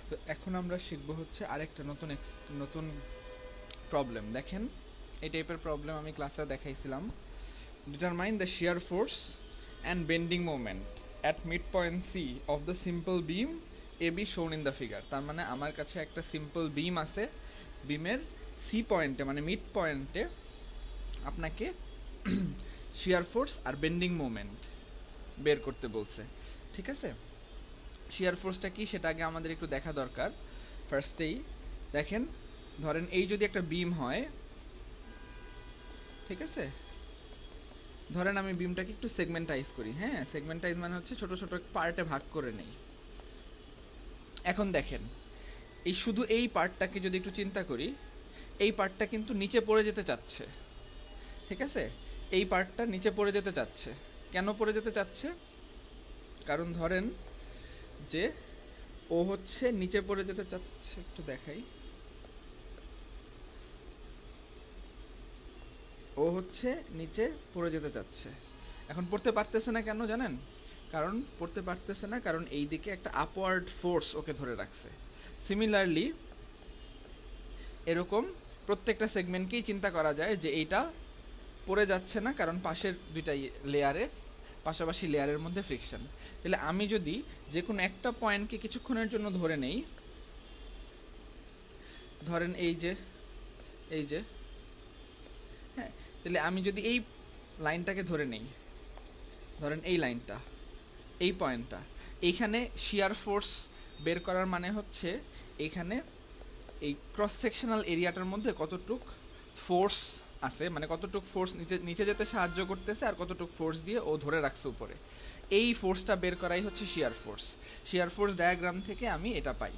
তো এখন আমরা শিখবো হচ্ছে আরেকটা নতুন প্রবলেম। দেখেন এই টাইপের প্রবলেম আমি ক্লাসে দেখাইছিলাম। Determine the shear force and bending moment at mid point C of the simple beam A B shown in the figure. তার মানে আমার কাছে একটা সিম্পল বিম আছে, বিমের সি পয়েন্টে মানে মিড পয়েন্টে আপনাকে শিয়ার ফোর্স আর বেন্ডিং মোমেন্ট বের করতে বলছে। ঠিক আছে, শিয়ার ফোর্সটা কি সেটা আগে আমাদের একটু দেখা দরকার। ফার্স্টেই দেখেন, ধরেন এই যদি একটা বিম হয়, ঠিক আছে, ধরেন আমি বিমটাকে একটু সেগমেন্টাইজ করি। হ্যাঁ, সেগমেন্টাইজ মানে হচ্ছে ছোট ছোট পার্টে ভাগ করে নেই। এখন দেখেন এই শুধু এই পার্টটাকে যদি একটু চিন্তা করি, এই পার্টটা কিন্তু নিচে পড়ে যেতে চাচ্ছে। ঠিক আছে, এই পার্টটা নিচে পড়ে যেতে চাচ্ছে। কেন পড়ে যেতে চাচ্ছে? কারণ ধরেন যে ও হচ্ছে নিচে পড়ে যেতে চাচ্ছে, একটু দেখাই, ও হচ্ছে নিচে পড়ে যেতে চাচ্ছে। এখন পড়তে পারতেছে না কেন জানেন? কারণ পড়তে পারতেছে না কারণ এই দিকে একটা আপওয়ার্ড ফোর্স ওকে ধরে রাখছে। সিমিলারলি এরকম প্রত্যেকটা সেগমেন্টকেই চিন্তা করা যায় যে এইটা পড়ে যাচ্ছে না কারণ পাশের দুইটা লেয়ারের পাশাপাশি লেয়ারের মধ্যে ফ্রিকশন। তাহলে আমি যদি যে কোনো একটা পয়েন্টকে কিছুক্ষণের জন্য ধরে নেই, ধরেন এই যে হ্যাঁ, তাহলে আমি যদি এই লাইনটাকে ধরে নেই, ধরেন এই লাইনটা, এই পয়েন্টটা, এইখানে শিয়ার ফোর্স বের করার মানে হচ্ছে এইখানে এই ক্রস সেকশনাল এরিয়াটার মধ্যে কতটুক ফোর্স আছে, মানে কতটুক ফোর্স নিচে যেতে সাহায্য করতেছে আর কতটুক ফোর্স দিয়ে ও ধরে রাখছে উপরে। এই ফোর্সটা বের করাই হচ্ছে shear force. Shear force diagram থেকে আমি এটা পাই।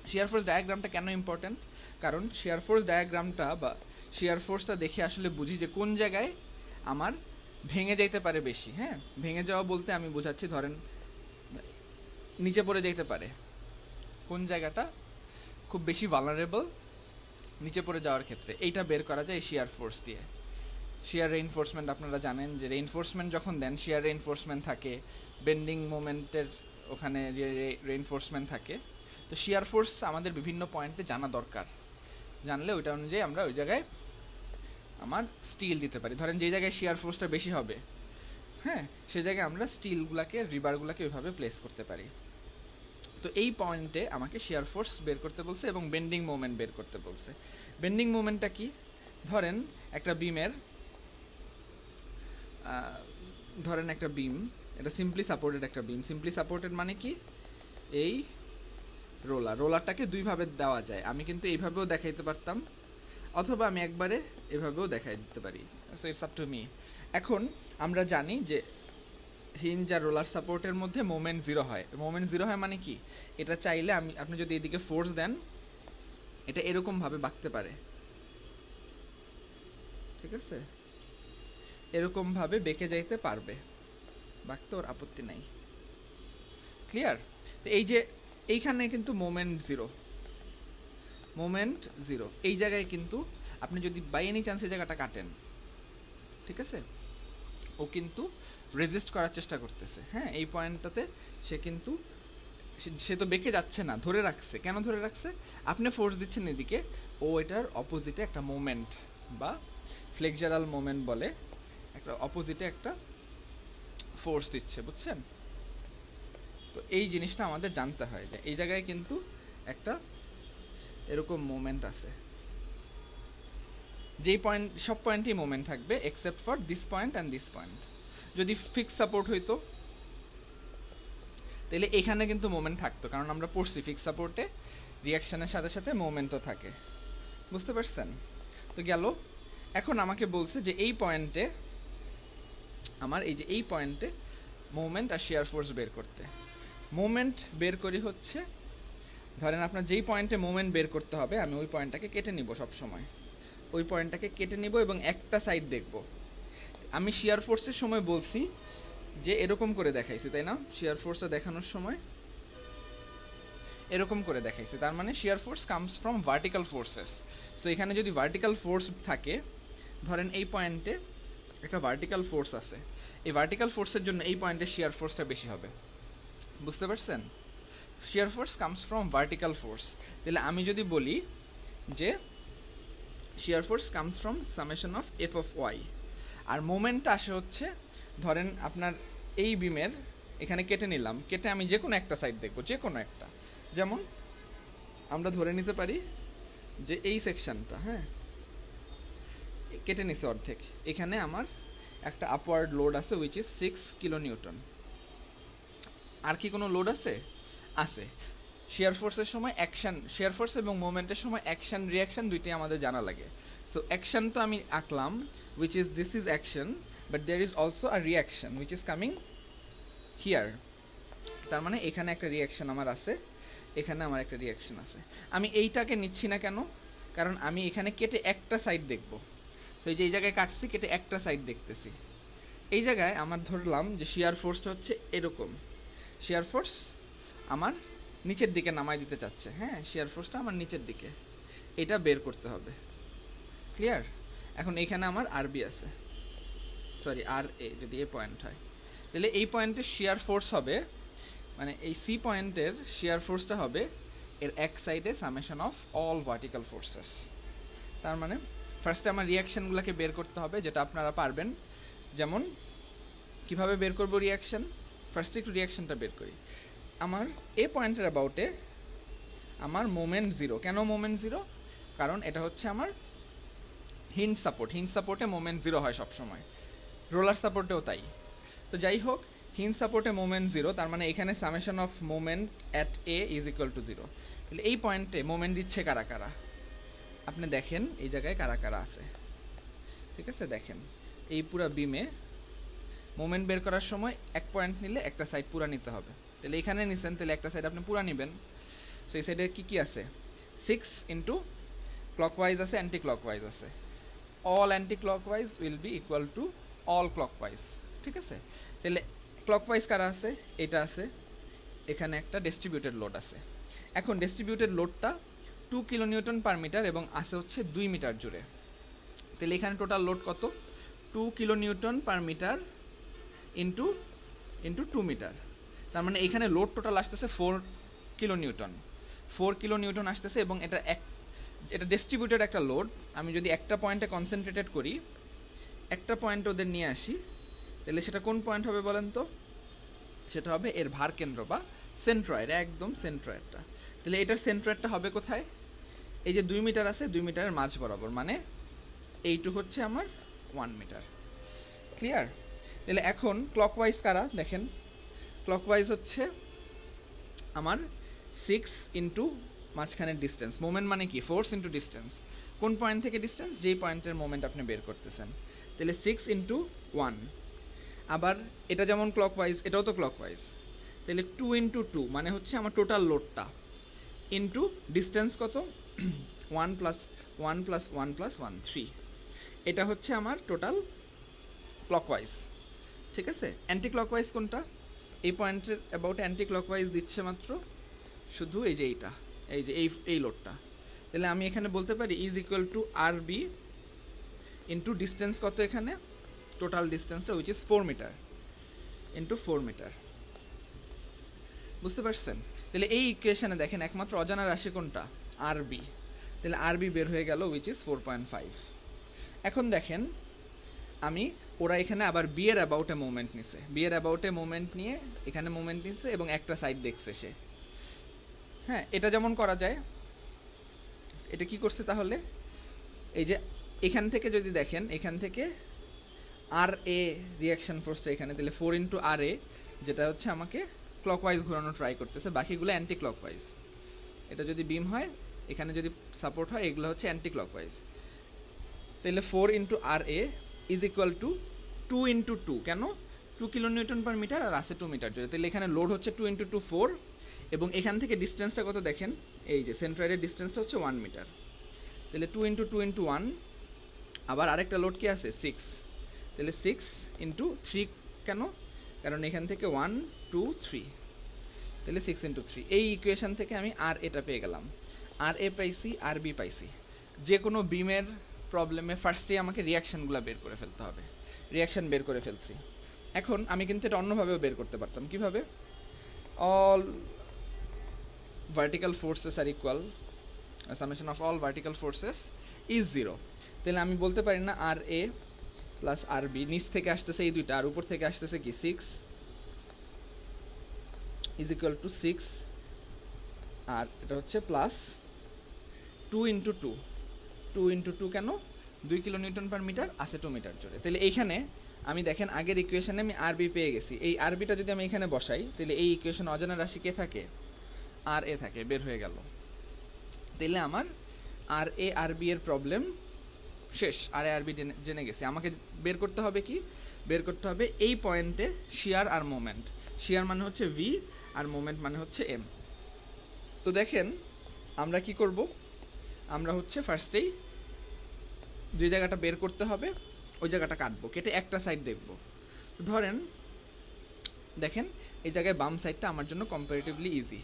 শিয়ার ফোর্স ডায়াগ্রামটা কেন ইম্পর্টেন্ট? কারণ শিয়ার ফোর্স ডায়াগ্রামটা বা শিয়ার ফোর্সটা দেখে আসলে বুঝি যে কোন জায়গায় আমার ভেঙে যাইতে পারে বেশি। হ্যাঁ, ভেঙে যাওয়া বলতে আমি বোঝাচ্ছি ধরেন নিচে পড়ে যাইতে পারে, কোন জায়গাটা খুব বেশি ভালনারেবল নিচে পড়ে যাওয়ার ক্ষেত্রে, এইটা বের করা যায় শিয়ার ফোর্স দিয়ে। শিয়ার রেইনফোর্সমেন্ট আপনারা জানেন যে রেইনফোর্সমেন্ট যখন দেন শিয়ার রেইনফোর্সমেন্ট থাকে, বেন্ডিং মোমেন্টের ওখানে রেইনফোর্সমেন্ট থাকে। তো শিয়ার ফোর্স আমাদের বিভিন্ন পয়েন্টে জানা দরকার, জানলে ওইটা অনুযায়ী আমরা ওই জায়গায় আমার স্টিল দিতে পারি। ধরেন যে জায়গায় শিয়ার ফোর্সটা বেশি হবে, হ্যাঁ, সে জায়গায় আমরা স্টিলগুলোকে রিবারগুলোকে ওইভাবে প্লেস করতে পারি। তো এই পয়েন্টে আমাকে শিয়ার ফোর্স বের করতে বলছে এবং বেন্ডিং মোমেন্ট বের করতে বলছে। বেন্ডিং মোমেন্টটা কি? ধরেন একটা বিমের, ধরেন একটা বিম, এটা সিম্পলি সাপোর্টেড একটা বিম। সিম্পলি সাপোর্টেড মানে কি? এই রোলারটাকে দুইভাবে দেওয়া যায়। আমি কিন্তু এইভাবেও দেখাইতে পারতাম, অথবা আমি একবারে এভাবেও দেখাই দিতে পারি। So it's up to me. এখন আমরা জানি যে হিঞ্জ আর রোলার সাপোর্টের মধ্যে মোমেন্ট জিরো হয়। মোমেন্ট জিরো হয় মানে কি? এটা চাইলে আপনি যদি এদিকে ফোর্স দেন, এটা এরকমভাবে বাঁকতে পারে। ঠিক আছে, এরকমভাবে বেঁকে যাইতে পারবে, বাঁকতে ওর আপত্তি নাই। ক্লিয়ার? তো এই যে এইখানে কিন্তু মোমেন্ট জিরো, এই জায়গায় কিন্তু আপনি যদি বাই এনি চান্স এই জায়গাটা কাটেন, ঠিক আছে, ও কিন্তু রেজিস্ট করার চেষ্টা করতেছে। হ্যাঁ, এই পয়েন্টটাতে সে তো বেঁকে যাচ্ছে না, ধরে রাখছে। কেন ধরে রাখছে? আপনি ফোর্স দিচ্ছেন এদিকে, ও এটার অপোজিটে একটা মোমেন্ট বা ফ্লেক্সারাল মোমেন্ট বলে, একটা অপোজিটে একটা ফোর্স দিচ্ছে, বুঝছেন? তো এই জিনিসটা আমাদের জানতে হয় যে এই জায়গায় কিন্তু একটা এরকম মোমেন্ট আছে। যেই পয়েন্ট, সব পয়েন্টেই মোমেন্ট থাকবে except for this point and this point. যদি ফিক্স সাপোর্ট হইতো তাহলে এখানে কিন্তু মোমেন্ট থাকতো, কারণ আমরা পড়ছি ফিক্স সাপোর্টে রিয়াকশনের সাথে সাথে মোমেন্টও থাকে। বুঝতে পারছেন? তো গেল। এখন আমাকে বলছে যে এই পয়েন্টে আমার এই পয়েন্টে মোমেন্ট আর শিয়ার ফোর্স বের করতে। মোমেন্ট বের করি হচ্ছে, ধরেন আপনার যেই পয়েন্টে মোমেন্ট বের করতে হবে, আমি ওই পয়েন্টটাকে কেটে নিব সবসময়, ওই পয়েন্টটাকে কেটে নিব এবং একটা সাইড দেখব। আমি শিয়ার ফোর্সের সময় বলছি যে এরকম করে দেখাইছি, তাই না? শিয়ার ফোর্সটা দেখানোর সময় এরকম করে দেখাইছি, তার মানে শিয়ার force comes from vertical forces. So এখানে যদি ভার্টিক্যাল ফোর্স থাকে, ধরেন এই পয়েন্টে একটা ভার্টিক্যাল ফোর্স আছে, এই ভার্টিক্যাল ফোর্সের জন্য এই পয়েন্টে শিয়ার ফোর্সটা বেশি হবে। বুঝতে পারছেন? Shear force comes from vertical force. তাহলে আমি যদি বলি যে shear force comes from summation of F of Y, আর মোমেন্টটা আসে হচ্ছে ধরেন আপনার এই বিমের এখানে কেটে নিলাম, কেটে আমি যে কোনো একটা সাইড দেখবো, যে কোনো একটা, যেমন আমরা ধরে নিতে পারি যে এই সেকশনটা, হ্যাঁ কেটে নিছে অর্ধেক, এখানে আমার একটা আপওয়ার্ড লোড আছে উইচ ইজ 6 কিলো নিউটন। আর কি কোনো লোড আছে? আছে। শিয়ার ফোর্সের সময় অ্যাকশন, শিয়ার ফোর্স এবং মোমেন্টের সময় অ্যাকশন রিয়াকশন দুইটাই আমাদের জানা লাগে। সো অ্যাকশন তো আমি আঁকলাম which is this is action, but there is also a reaction which is coming here. তার মানে এখানে একটা রিয়াকশন আমার আছে, এখানে আমার একটা রিয়াকশন আছে। আমি এইটাকে নিচ্ছি না কেন? কারণ আমি এখানে কেটে একটা সাইড দেখব। সো এই যে এই জায়গায় কাটছি, কেটে একটা সাইড দেখতেছি। এই জায়গায় আমার ধরলাম যে শিয়ার ফোর্সটা হচ্ছে এরকম, শিয়ার ফোর্স আমার নিচের দিকে নামাই দিতে চাচ্ছে, হ্যাঁ শিয়ার ফোর্সটা আমার নিচের দিকে, এটা বের করতে হবে। ক্লিয়ার? এখন এইখানে আমার আরবি আছে, সরি আর এ, যদি এ পয়েন্ট হয় তাহলে এই পয়েন্টের শিয়ার ফোর্স হবে, মানে এই সি পয়েন্টের শিয়ার ফোর্সটা হবে এর এক সাইডে summation of all vertical forces. তার মানে ফার্স্টে আমার রিয়াকশানগুলোকে বের করতে হবে, যেটা আপনারা পারবেন। যেমন কিভাবে বের করব রিয়াকশান? ফার্স্টে একটু রিয়াকশানটা বের করি। আমার এ পয়েন্টের অ্যাবাউটে আমার মোমেন্ট জিরো। কেন মোমেন্ট জিরো? কারণ এটা হচ্ছে আমার হিঞ্জ সাপোর্ট, হিঞ্জ সাপোর্টে মোমেন্ট জিরো হয় সবসময়, রোলার সাপোর্টেও তাই। তো যাই হোক, হিঞ্জ সাপোর্টে মোমেন্ট জিরো, তার মানে এখানে summation of moment at a is equal two zero. তাহলে এই পয়েন্টে মোমেন্ট দিচ্ছে কারা কারা? আপনি দেখেন এই জায়গায় কারা কারা আছে, ঠিক আছে? দেখেন এই পুরা বিমে মোমেন্ট বের করার সময় এক পয়েন্ট নিলে একটা সাইড পুরা নিতে হবে। তাহলে এখানে নিছেন, তাহলে একটা সাইড আপনি পুরা নেবেন। সো এই সাইডে কী কী আছে? 6 ইন্টু ক্লকওয়াইজ আছে, অ্যান্টি ক্লকওয়াইজ আছে। All anti clockwise will be equal to all clockwise, ঠিক আছে? তাহলে ক্লকওয়াইজ কারা আছে? এটা আছে, এখানে একটা ডিস্ট্রিবিউটেড লোড আছে। এখন ডিস্ট্রিবিউটেড লোডটা 2 কিলো নিউটন পার মিটার এবং আছে হচ্ছে 2 মিটার জুড়ে। তাহলে এখানে টোটাল লোড কত? 2 kilo newton per metre into 2 metre. তার মানে এখানে লোড টোটাল আসতেছে 4 কিলো নিউটন, 4 কিলো নিউটন আসতেছে। এবং এটা ডিস্ট্রিবিউটেড একটা লোড। আমি যদি একটা পয়েন্টে কনসেন্ট্রেটেড করি, একটা পয়েন্ট ওদের নিয়ে আসি, তাহলে সেটা কোন পয়েন্ট হবে বলেন তো? সেটা হবে এর ভার কেন্দ্র বা সেন্ট্রয়েড, একদম সেন্ট্রয়েডটা। তাহলে এটার সেন্ট্রয়েডটা হবে কোথায়? এই যে 2 মিটার আছে, 2 মিটারের মাঝ বরাবর, মানে এইটুকু হচ্ছে আমার 1 মিটার। ক্লিয়ার? তাহলে এখন ক্লকওয়াইজ কারা? দেখেন ক্লকওয়াইজ হচ্ছে আমার 6 ইন্টু মাঝখানের ডিস্টেন্স। মোমেন্ট মানে কি? Force into distance. কোন পয়েন্ট থেকে ডিস্টেন্স? যেই পয়েন্টের মোমেন্ট আপনি বের করতেছেন। তাহলে 6 ইন্টু 1। আবার এটা যেমন ক্লকওয়াইজ, এটাও তো ক্লকওয়াইজ। তাহলে 2 ইন্টু 2 মানে হচ্ছে আমার টোটাল লোডটা, ইন্টু ডিস্টেন্স কত? 1 প্লাস 1 প্লাস 1 প্লাস 1, 3। এটা হচ্ছে আমার টোটাল ক্লকওয়াইজ, ঠিক আছে? অ্যান্টি ক্লকওয়াইজ কোনটা? এই পয়েন্টের অ্যাবাউটে অ্যান্টি ক্লকওয়াইজ দিচ্ছে মাত্র শুধু এই যে এইটা, এই যে এই লোডটা। তাহলে আমি এখানে বলতে পারি is equal to R B into distance কত? এখানে টোটাল ডিস্টেন্সটা which is 4 metre into 4 metre. বুঝতে পারছেন? তাহলে এই ইকুয়েশনে দেখেন একমাত্র অজানা রাশি কোনটা? আর বি। তাহলে আর বি বের হয়ে গেল উইচ ইজ 4.5। এখন দেখেন ওরা এখানে আবার বি এর অ্যাবাউটে মুভমেন্ট নিছে, বি এর অ্যাবাউটে মুভমেন্ট নিয়ে এখানে মুভমেন্ট নিচ্ছে এবং একটা সাইড দেখছে সে। হ্যাঁ, এটা যেমন করা যায়, এটা কি করছে তাহলে? এই যে এখান থেকে যদি দেখেন, এখান থেকে আর এ রিয়াকশন ফোর্সটা এখানে, তাহলে 4 ইন্টু আর এ, যেটা হচ্ছে আমাকে ক্লকওয়াইজ ঘোরানো ট্রাই করতেছে, বাকিগুলো অ্যান্টি ক্লকওয়াইজ। এটা যদি বিম হয়, এখানে যদি সাপোর্ট হয়, এগুলো হচ্ছে অ্যান্টি ক্লকওয়াইজ। তাহলে 4 into R A is equal to 2 into 2। কেন? 2 কিলো নিউটন পার মিটার আর আছে 2 মিটার জুড়ে। তাহলে এখানে লোড হচ্ছে 2 ইন্টু 2, 4। এবং এখান থেকে ডিস্টেন্সটা কত দেখেন? এই যে সেন্ট্রয়েডের ডিস্টেন্সটা হচ্ছে 1 মিটার। তাহলে 2 ইন্টু 2 ইন্টু 1। আবার আরেকটা লোড কি আছে? 6। তাহলে 6 ইন্টু 3। কেন? কারণ এখান থেকে 1 2 3, তাহলে 6 ইন্টু 3। এই ইকুয়েশন থেকে আমি আর এটা পেয়ে গেলাম, আর এ পাইছি, আর বি পাইছি। যে কোনো বিমের প্রবলেমে ফার্স্টে আমাকে রিয়াকশানগুলো বের করে ফেলতে হবে। রিয়াকশান বের করে ফেলছি। এখন আমি কিন্তু এটা অন্যভাবেও বের করতে পারতাম। কিভাবে? All vertical forces are equal, summation of all vertical forces is 0, তাহলে আমি বলতে পারি না আর এ প্লাস আর বি, নিচ থেকে আসতেছে এই দুইটা আর উপর থেকে আসতেছে কি 6 ইজ ইকুয়াল টু 6, আর এটা হচ্ছে প্লাস 2 ইন্টু 2, 2 ইন্টু 2 কেন, 2 কিলো নিউটন পার মিটার আছে 2 মিটার জোরে। তাহলে এইখানে আমি দেখেন আগের ইকুয়েশনে আমি আরবি পেয়ে গেছি, এই আরবিটা যদি আমি এখানে বসাই তাহলে এই ইকুয়েশনে অজানা রাশি কে থাকে, আর এ থাকে, বের হয়ে গেল। তাহলে আমার আর এ আর বি এর প্রবলেম শেষ, আর এ আর বি জেনে গেছি। আমাকে বের করতে হবে কি, বের করতে হবে এই পয়েন্টে শিয়ার আর মোমেন্ট। শিয়ার মানে হচ্ছে ভি আর মোমেন্ট মানে হচ্ছে এম। তো দেখেন আমরা কি করব, আমরা হচ্ছে ফার্স্টেই যে জায়গাটা বের করতে হবে ওই জায়গাটা কাটবো, কেটে একটা সাইড দেখব। ধরেন দেখেন এই জায়গায় বাম সাইডটা আমার জন্য কম্পারেটিভলি ইজি,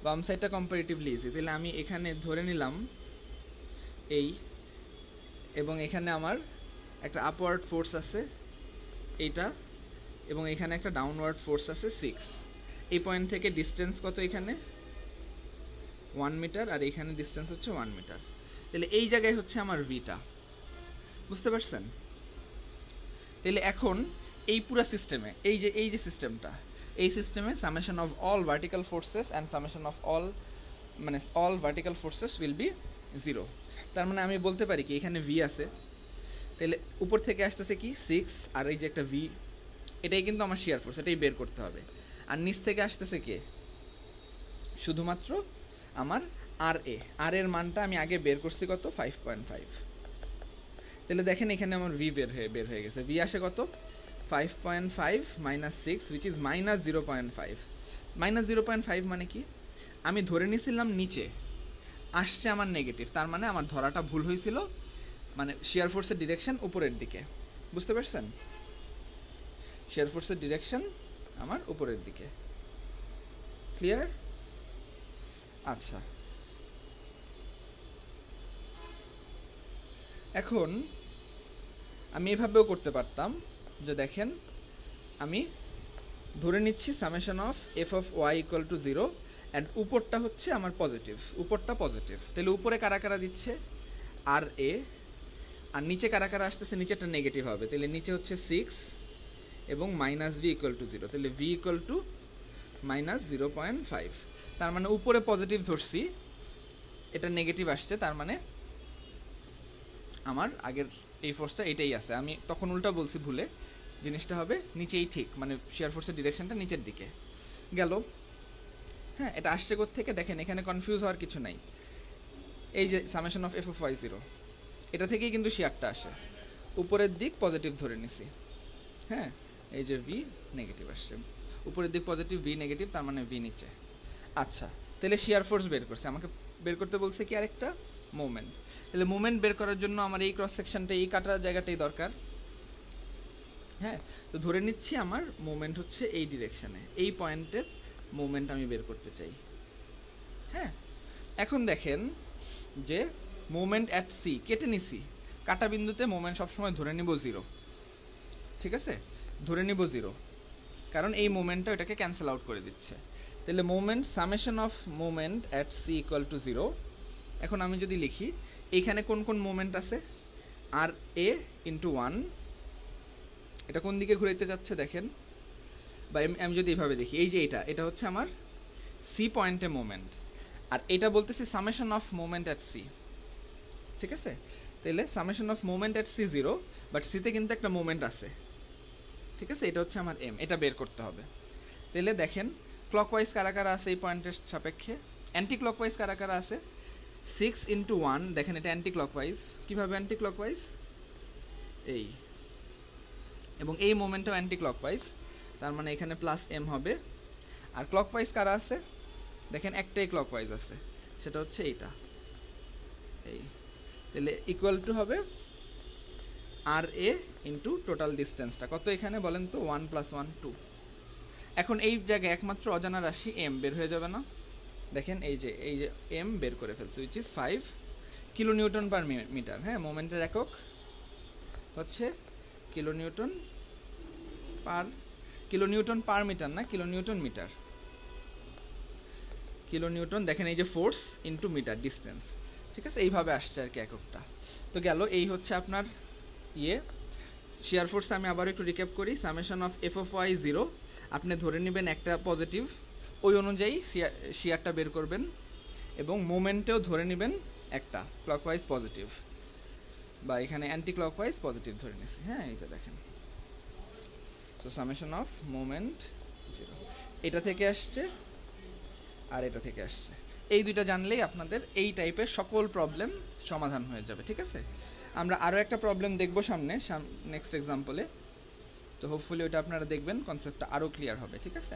বাম সাইডটা কম্পারেটিভলি ইজি। তাহলে আমি এখানে ধরে নিলাম এই, এবং এখানে আমার একটা আপওয়ার্ড ফোর্স আছে এইটা, এবং এখানে একটা ডাউনওয়ার্ড ফোর্স আছে 6। এই পয়েন্ট থেকে ডিস্টেন্স কত, এখানে 1 মিটার আর এখানে ডিস্টেন্স হচ্ছে 1 মিটার। তাহলে এই জায়গায় হচ্ছে আমার ভিটা, বুঝতে পারছেন? তাহলে এখন এই পুরো সিস্টেমে এই যে সিস্টেমটা, এই সিস্টেমে summation of all vertical forces and summation of all মানে all vertical forces will be 0। তার মানে আমি বলতে পারি কি এখানে ভি আছে, তাহলে উপর থেকে আসতেছে কি 6, আর এই যে একটা ভি, এটাই কিন্তু আমার শিয়ার ফোর্স, এটাই বের করতে হবে। আর নিচ থেকে আসতেছে কে, শুধুমাত্র আমার আর এ, আর এর মানটা আমি আগে বের করছি কত, 5.5। তাহলে দেখেন এখানে আমার ভি বের হয়ে গেছে, ভি আসে কত 5.5 minus 6 which is minus 0.5। Minus 0.5 মানে কি, আমি ধরে নিয়েছিলাম নিচে, আসছে আমার নেগেটিভ, তার মানে আমার ধরাটা ভুল হয়েছিল, মানে শিয়ার ফোর্সের ডিরেকশন উপরের দিকে, বুঝতে পারছেন? শিয়ার ফোর্সের ডিরেকশন আমার উপরের দিকে, ক্লিয়ার? আচ্ছা, এখন আমি এভাবেও করতে পারতাম যে দেখেন আমি ধরে নিচ্ছি summation of F of Y equal to 0 and উপরটা হচ্ছে আমার পজিটিভ, উপরটা পজিটিভ। তাহলে উপরে কারা কারা দিচ্ছে, আর এ, আর নিচে কারা কারা আসতেছে, নিচেটা নেগেটিভ হবে, তাহলে নিচে হচ্ছে 6 এবং মাইনাস ভি ইকুয়াল টু 0, তাহলে ভি ইকুয়াল টু মাইনাস 0.5। তার মানে উপরে পজিটিভ ধরছি, এটা নেগেটিভ আসছে, তার মানে আমার আগের এই ফোর্সটা এটাই আছে। আমি তখন উল্টা বলছি ভুলে, জিনিসটা হবে নিচেই ঠিক, মানে শিয়ার ফোর্সের ডিরেকশনটা নিচের দিকে গেল। হ্যাঁ, এটা আসছে কোত্থেকে দেখেন, এখানে কনফিউজ হওয়ার কিছু নাই, এই যে summation of F of Y 0, এটা থেকেই কিন্তু শিয়ারটা আসে, উপরের দিক পজিটিভ ধরে নিছি। হ্যাঁ, এই যে ভি নেগেটিভ আসছে, উপরের দিক পজিটিভ, ভি নেগেটিভ, তার মানে ভি নিচে। আচ্ছা, তাহলে শিয়ার ফোর্স বের করছে, আমাকে বের করতে বলছে কি আরেকটা মোমেন্ট। তাহলে মোমেন্ট বের করার জন্য আমার এই ক্রস সেকশনটা, এই কাটা জায়গাটাই দরকার। হ্যাঁ, তো ধরে নিচ্ছি আমার মোমেন্ট হচ্ছে এই ডিরেকশনে, এই পয়েন্টের মোমেন্ট আমি বের করতে চাই। হ্যাঁ, এখন দেখেন যে মোমেন্ট অ্যাট সি কেটে নিছি, কাটা বিন্দুতে মোমেন্ট সবসময় ধরে নিব 0, ঠিক আছে, ধরে নিব 0, কারণ এই মোমেন্টটা এটাকে ক্যান্সেল আউট করে দিচ্ছে। তাহলে moment summation of moment at C equal to 0। এখন আমি যদি লিখি এইখানে কোন কোন মোমেন্ট আছে, আর এ ইন্টু 1, এটা কোন দিকে ঘুরাইতে যাচ্ছে দেখেন, বা আমি যদি এইভাবে দেখি, এই যে এটা হচ্ছে আমার সি পয়েন্টে মোমেন্ট, আর এটা বলতেছি summation of moment at C, ঠিক আছে। তাহলে summation of moment at C 0, but সিতে কিন্তু একটা মোমেন্ট আছে, ঠিক আছে, এটা হচ্ছে আমার এম, এটা বের করতে হবে। তাহলে দেখেন ক্লকওয়াইজ কারা কারা আছে এই পয়েন্টের সাপেক্ষে, অ্যান্টি ক্লকওয়াইজ কারা কারা আছে, 6 ইন্টু 1, দেখেন এটা অ্যান্টি ক্লকওয়াইজ, কীভাবে অ্যান্টি ক্লকওয়াইজ, এই, এবং এই মোমেন্টটাও অ্যান্টি ক্লকওয়াইজ, তার মানে এখানে প্লাস এম হবে। আর ক্লকওয়াইজ কারা আছে দেখেন, একটাই ক্লকওয়াইজ আছে, সেটা হচ্ছে এইটা, এই, তাহলে ইকুয়াল টু হবে আর এ ইন্টু টোটাল ডিস্টেন্সটা কত এখানে বলেন তো, 1 + 1 2। এখন এই জায়গায় একমাত্র অজানা রাশি এম বের হয়ে যাবে না, দেখেন এই যে এম বের করে ফেলছে, which is 5 kilo newton per metre. হ্যাঁ, মোমেন্টের একক হচ্ছে কিলো নিউটন পার মিটার, না kilo newton metre, kilo newton, দেখেন এই যে ফোর্স ইন্টু মিটার ডিস্টেন্স, ঠিক আছে, এইভাবে আসছে আর কি এককটা। তো গেল, এই হচ্ছে আপনার শিয়ার ফোর্স। আমি আবার একটু রিক্যাপ করি, summation of F of Y 0, আপনি ধরে নেবেন একটা পজিটিভ, ওই অনুযায়ী শিয়ারটা বের করবেন, এবং মোমেন্টেও ধরে নেবেন একটা ক্লকওয়াইজ পজিটিভ, বা এখানে অ্যান্টি ক্লকওয়াইজ পজিটিভ ধরে নিছি। হ্যাঁ, এই যে দেখেন, সো সামেশন অফ মোমেন্ট 0 এটা থেকে আসছে আর এটা থেকে আসছে। এই দুইটা জানলেই আপনাদের এই টাইপের সকল প্রবলেম সমাধান হয়ে যাবে, ঠিক আছে। আমরা আরও একটা প্রবলেম দেখবো সামনে নেক্সট এক্সাম্পলে, তো হোপফুলি ওটা আপনারা দেখবেন, কনসেপ্টটা আরও ক্লিয়ার হবে, ঠিক আছে।